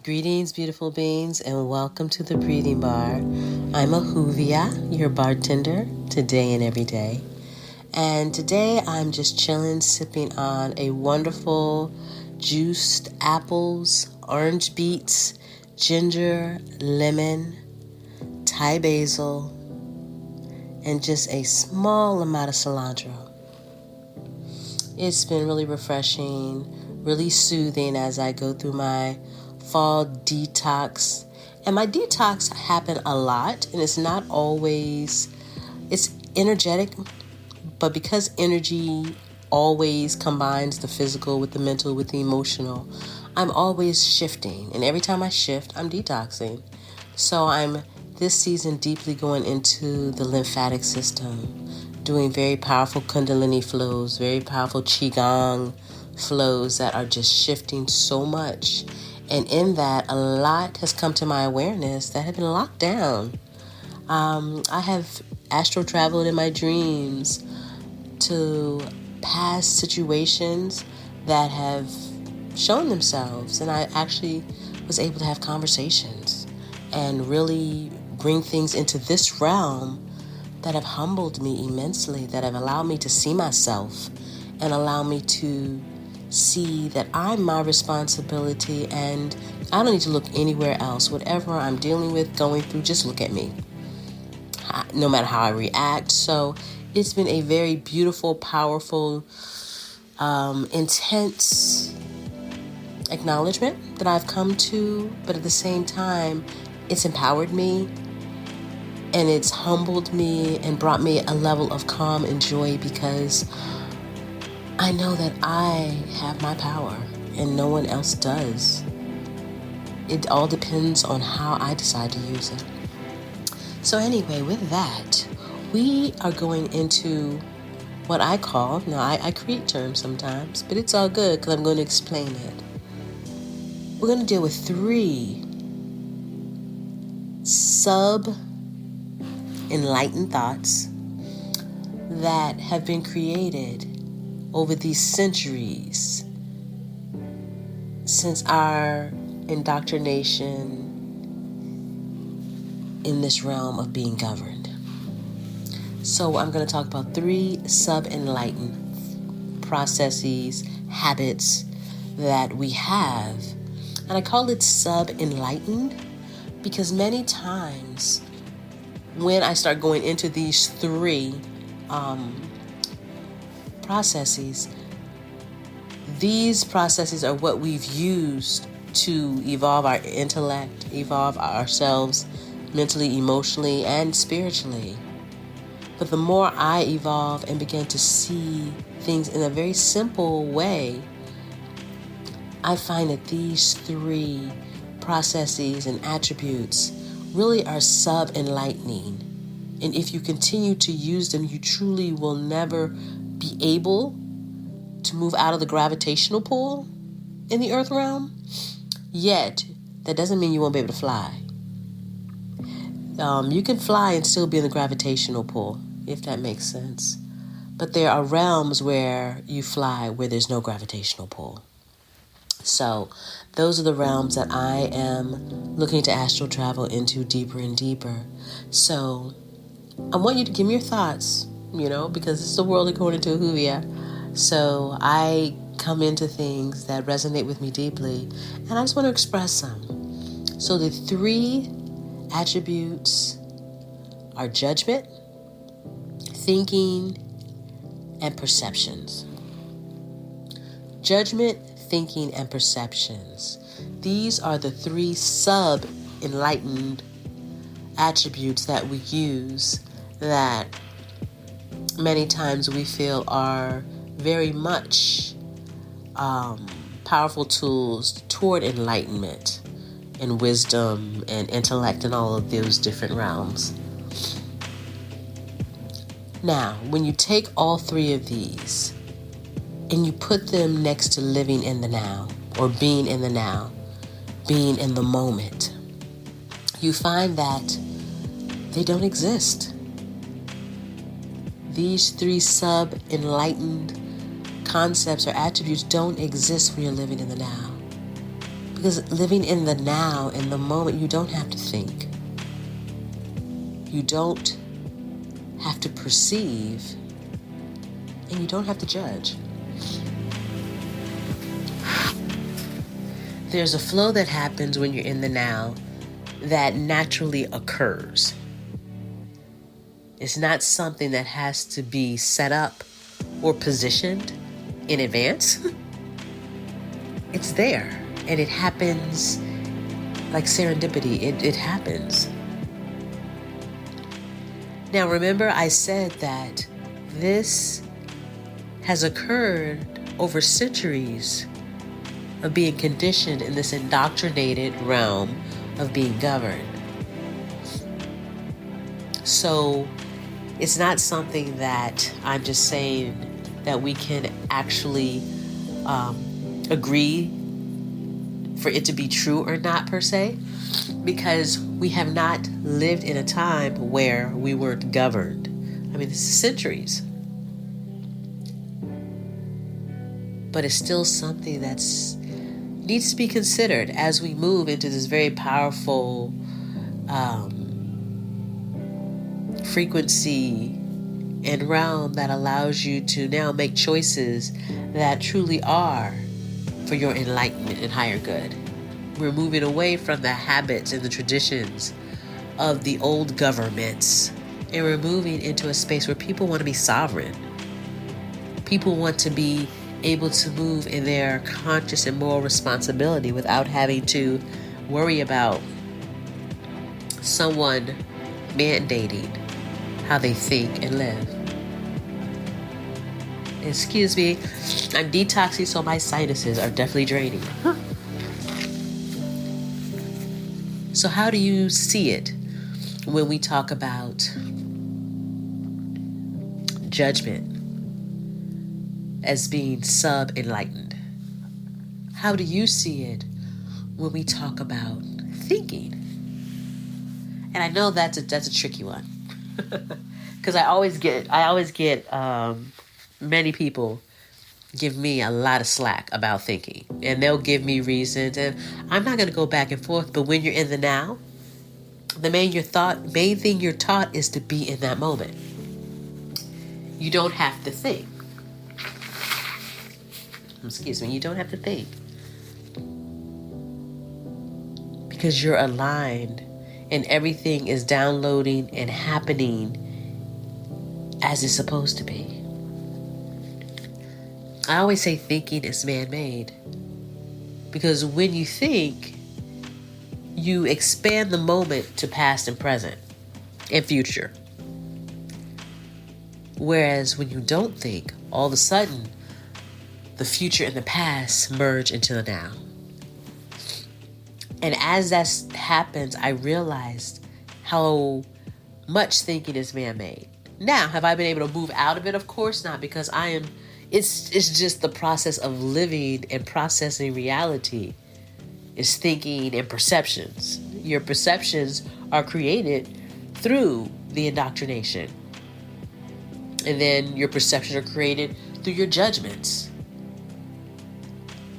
Greetings, beautiful beings, and welcome to the Breathing Bar. I'm Ahuvia, your bartender, today and every day. And today I'm just chilling, sipping on a wonderful juiced apples, orange beets, ginger, lemon, Thai basil, and just a small amount of cilantro. It's been really refreshing, really soothing as I go through my fall detox. And my detox happen a lot, and it's not always, it's energetic, but because energy always combines the physical with the mental, with the emotional, I'm always shifting. And every time I shift, I'm detoxing. So I'm this season deeply going into the lymphatic system, doing very powerful kundalini flows, very powerful qigong flows that are just shifting so much. And in that, a lot has come to my awareness that had been locked down. I have astral traveled in my dreams to past situations that have shown themselves. And I actually was able to have conversations and really bring things into this realm that have humbled me immensely, that have allowed me to see myself and allow me to see that I'm my responsibility and I don't need to look anywhere else. Whatever I'm dealing with, going through, just look at me, no matter how I react. So it's been a very beautiful, powerful, intense acknowledgement that I've come to, but at the same time, it's empowered me and it's humbled me and brought me a level of calm and joy because I know that I have my power and no one else does. It all depends on how I decide to use it. So anyway, with that, we are going into what I call, now I create terms sometimes, but it's all good because I'm going to explain it. We're going to deal with 3 sub-enlightened thoughts that have been created over these centuries since our indoctrination in this realm of being governed. So I'm going to talk about 3 sub-enlightened processes, habits that we have. And I call it sub-enlightened because many times when I start going into these 3 processes, these processes are what we've used to evolve our intellect, evolve ourselves mentally, emotionally, and spiritually. But the more I evolve and begin to see things in a very simple way, I find that these 3 processes and attributes really are sub-enlightening. And if you continue to use them, you truly will never be able to move out of the gravitational pull in the earth realm. Yet, that doesn't mean you won't be able to fly. You can fly and still be in the gravitational pull, if that makes sense. But there are realms where you fly where there's no gravitational pull. So those are the realms that I am looking to astral travel into deeper and deeper. So I want you to give me your thoughts, because it's the world according to Ahuvia. So I come into things that resonate with me deeply, and I just want to express them. So the 3 attributes are judgment, thinking, and perceptions. Judgment, thinking, and perceptions. These are the 3 sub-enlightened attributes that we use that many times we feel are very much powerful tools toward enlightenment and wisdom and intellect and all of those different realms. Now, when you take all 3 of these and you put them next to living in the now or being in the now, being in the moment, you find that they don't exist. These 3 sub-enlightened concepts or attributes don't exist when you're living in the now. Because living in the now, in the moment, you don't have to think. You don't have to perceive. And you don't have to judge. There's a flow that happens when you're in the now that naturally occurs. It's not something that has to be set up or positioned in advance. It's there, and it happens like serendipity. It happens. Now, remember I said that this has occurred over centuries of being conditioned in this indoctrinated realm of being governed. So it's not something that I'm just saying that we can actually agree for it to be true or not per se, because we have not lived in a time where we weren't governed. I mean, this is centuries. But it's still something that's needs to be considered as we move into this very powerful frequency and realm that allows you to now make choices that truly are for your enlightenment and higher good. We're moving away from the habits and the traditions of the old governments, and we're moving into a space where people want to be sovereign. People want to be able to move in their conscious and moral responsibility without having to worry about someone mandating how they think and live. Excuse me, I'm detoxing, so my sinuses are definitely draining. So how do you see it when we talk about judgment as being sub-enlightened? How do you see it when we talk about thinking? And I know that's a tricky one, because I always get many people give me a lot of slack about thinking, and they'll give me reasons, and I'm not going to go back and forth. But when you're in the now, the main thing you're taught is to be in that moment. You don't have to think. Excuse me, you don't have to think. Because you're aligned and everything is downloading and happening as it's supposed to be. I always say thinking is man-made, because when you think, you expand the moment to past and present and future. Whereas when you don't think, all of a sudden, the future and the past merge into the now. And as that happens, I realized how much thinking is man-made. Now, have I been able to move out of it? Of course not, because it's just the process of living and processing reality is thinking and perceptions. Your perceptions are created through the indoctrination. And then your perceptions are created through your judgments.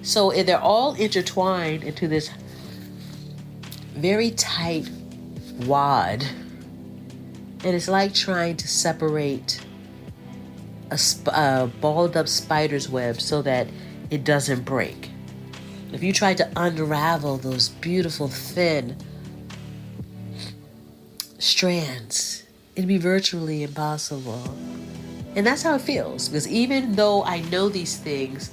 So they're all intertwined into this very tight wad. And it's like trying to separate a balled up spider's web so that it doesn't break. If you try to unravel those beautiful thin strands, it'd be virtually impossible. And that's how it feels, because even though I know these things,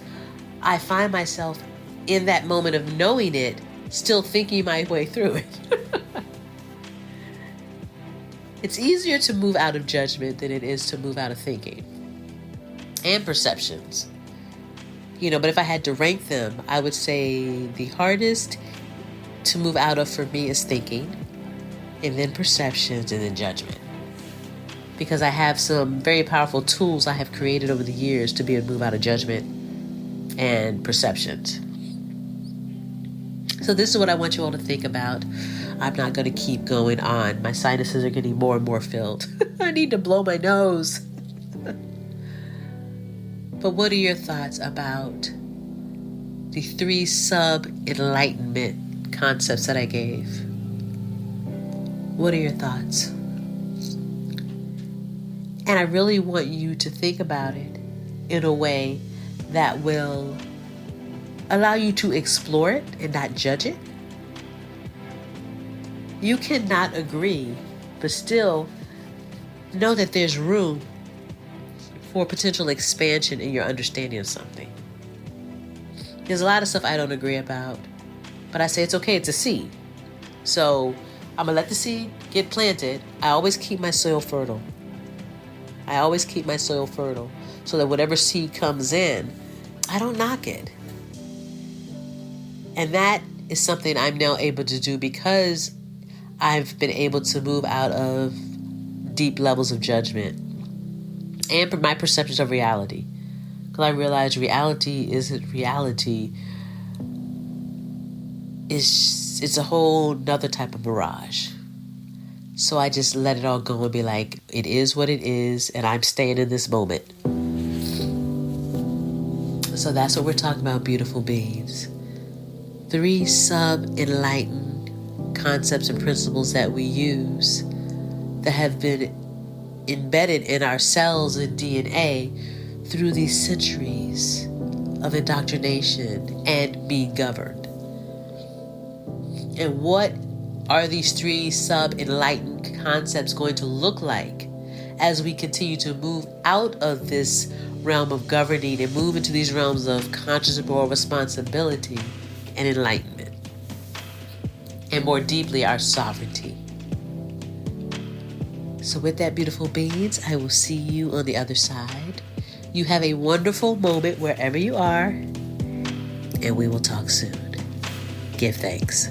I find myself in that moment of knowing it, still thinking my way through it. It's easier to move out of judgment than it is to move out of thinking and perceptions. But if I had to rank them, I would say the hardest to move out of for me is thinking, and then perceptions, and then judgment. Because I have some very powerful tools I have created over the years to be able to move out of judgment and perceptions. So this is what I want you all to think about. I'm not going to keep going on. My sinuses are getting more and more filled. I need to blow my nose. But what are your thoughts about the 3 sub-enlightenment concepts that I gave. What are your thoughts? And I really want you to think about it in a way that will allow you to explore it and not judge it. You cannot agree, but still know that there's room for potential expansion in your understanding of something. There's a lot of stuff I don't agree about, but I say it's okay, it's a seed. So I'm going to let the seed get planted. I always keep my soil fertile. So that whatever seed comes in, I don't knock it. And that is something I'm now able to do because I've been able to move out of deep levels of judgment and my perceptions of reality. Because I realize reality isn't reality. It's a whole nother type of mirage. So I just let it all go and be like, it is what it is, and I'm staying in this moment. So that's what we're talking about, beautiful beings. 3 sub-enlightened concepts and principles that we use that have been embedded in our cells and DNA through these centuries of indoctrination and being governed. And what are these 3 sub-enlightened concepts going to look like as we continue to move out of this realm of governing and move into these realms of conscious and moral responsibility and enlightenment, and more deeply, our sovereignty? So with that, beautiful beings, I will see you on the other side. You have a wonderful moment wherever you are, and we will talk soon. Give thanks.